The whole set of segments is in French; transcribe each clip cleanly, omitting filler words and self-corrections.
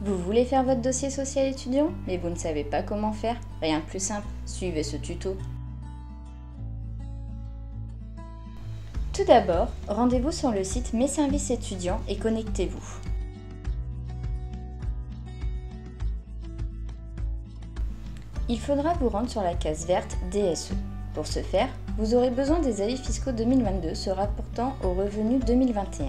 Vous voulez faire votre dossier social étudiant, mais vous ne savez pas comment faire? Rien de plus simple, suivez ce tuto. Tout d'abord, rendez-vous sur le site Mes services étudiants et connectez-vous. Il faudra vous rendre sur la case verte DSE. Pour ce faire, vous aurez besoin des avis fiscaux 2022 se rapportant aux revenus 2021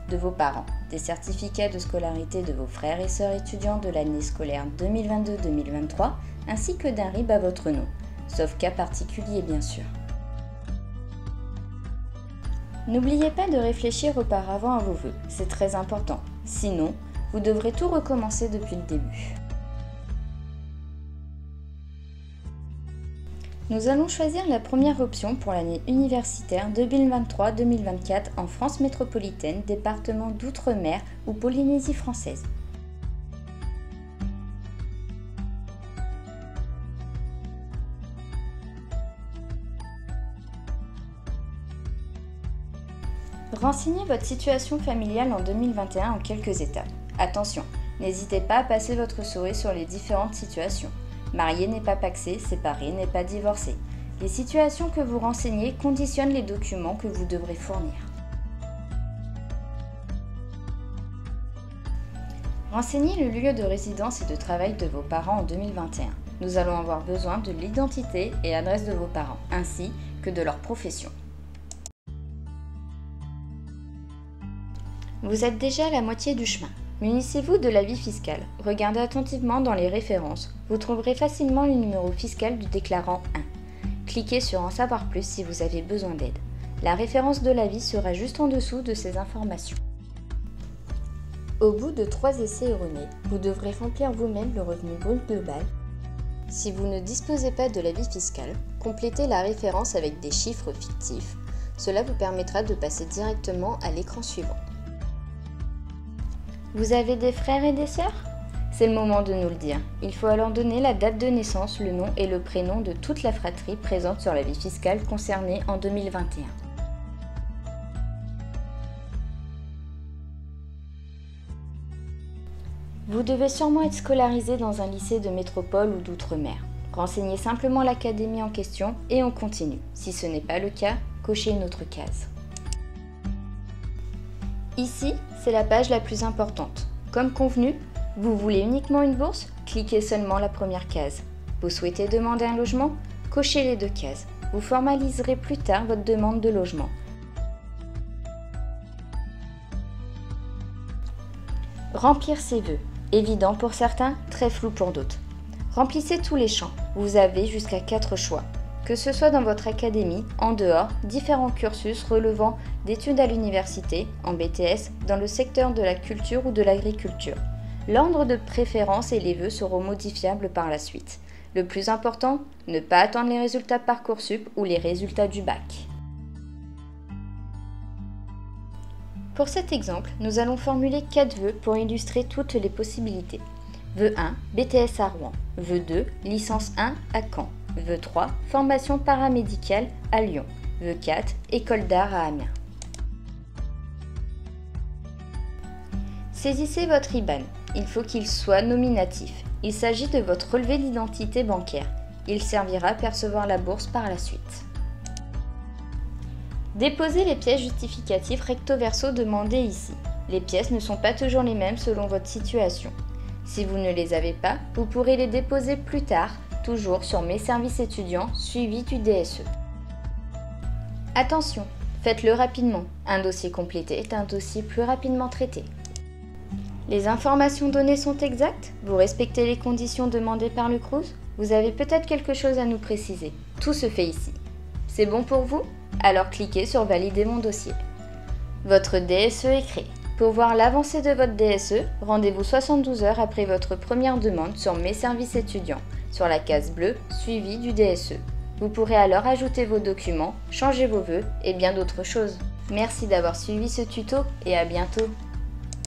de vos parents, des certificats de scolarité de vos frères et sœurs étudiants de l'année scolaire 2022-2023, ainsi que d'un RIB à votre nom, sauf cas particulier bien sûr. N'oubliez pas de réfléchir auparavant à vos vœux, c'est très important, sinon vous devrez tout recommencer depuis le début. Nous allons choisir la première option pour l'année universitaire 2023-2024 en France métropolitaine, département d'Outre-mer ou Polynésie française. Renseignez votre situation familiale en 2021 en quelques étapes. Attention, n'hésitez pas à passer votre souris sur les différentes situations. Marié n'est pas pacsé, séparé n'est pas divorcé. Les situations que vous renseignez conditionnent les documents que vous devrez fournir. Renseignez le lieu de résidence et de travail de vos parents en 2021. Nous allons avoir besoin de l'identité et adresse de vos parents, ainsi que de leur profession. Vous êtes déjà à la moitié du chemin. Munissez-vous de l'avis fiscal. Regardez attentivement dans les références. Vous trouverez facilement le numéro fiscal du déclarant 1. Cliquez sur En savoir plus si vous avez besoin d'aide. La référence de l'avis sera juste en dessous de ces informations. Au bout de 3 essais erronés, vous devrez remplir vous-même le revenu brut global. Si vous ne disposez pas de l'avis fiscal, complétez la référence avec des chiffres fictifs. Cela vous permettra de passer directement à l'écran suivant. Vous avez des frères et des sœurs? C'est le moment de nous le dire. Il faut alors donner la date de naissance, le nom et le prénom de toute la fratrie présente sur l'avis fiscal concerné en 2021. Vous devez sûrement être scolarisé dans un lycée de métropole ou d'outre-mer. Renseignez simplement l'académie en question et on continue. Si ce n'est pas le cas, cochez une autre case. Ici, c'est la page la plus importante. Comme convenu, vous voulez uniquement une bourse? Cliquez seulement la première case. Vous souhaitez demander un logement? Cochez les 2 cases. Vous formaliserez plus tard votre demande de logement. Remplir ses vœux. Évident pour certains, très flou pour d'autres. Remplissez tous les champs. Vous avez jusqu'à 4 choix. Que ce soit dans votre académie, en dehors, différents cursus relevant d'études à l'université, en BTS, dans le secteur de la culture ou de l'agriculture. L'ordre de préférence et les vœux seront modifiables par la suite. Le plus important, ne pas attendre les résultats Parcoursup ou les résultats du bac. Pour cet exemple, nous allons formuler 4 vœux pour illustrer toutes les possibilités. Vœu 1, BTS à Rouen. Vœu 2, licence 1 à Caen. Vœu 3, formation paramédicale à Lyon. Vœu 4, école d'art à Amiens. Saisissez votre IBAN. Il faut qu'il soit nominatif. Il s'agit de votre relevé d'identité bancaire. Il servira à percevoir la bourse par la suite. Déposez les pièces justificatives recto verso demandées ici. Les pièces ne sont pas toujours les mêmes selon votre situation. Si vous ne les avez pas, vous pourrez les déposer plus tard, toujours sur Mes services étudiants, suivi du DSE. Attention, faites-le rapidement. Un dossier complété est un dossier plus rapidement traité. Les informations données sont exactes? Vous respectez les conditions demandées par le Crous? Vous avez peut-être quelque chose à nous préciser. Tout se fait ici. C'est bon pour vous? Alors cliquez sur Valider mon dossier. Votre DSE est créé. Pour voir l'avancée de votre DSE, rendez-vous 72 heures après votre première demande sur Mes services étudiants, sur la case bleue suivie du DSE. Vous pourrez alors ajouter vos documents, changer vos vœux et bien d'autres choses. Merci d'avoir suivi ce tuto et à bientôt.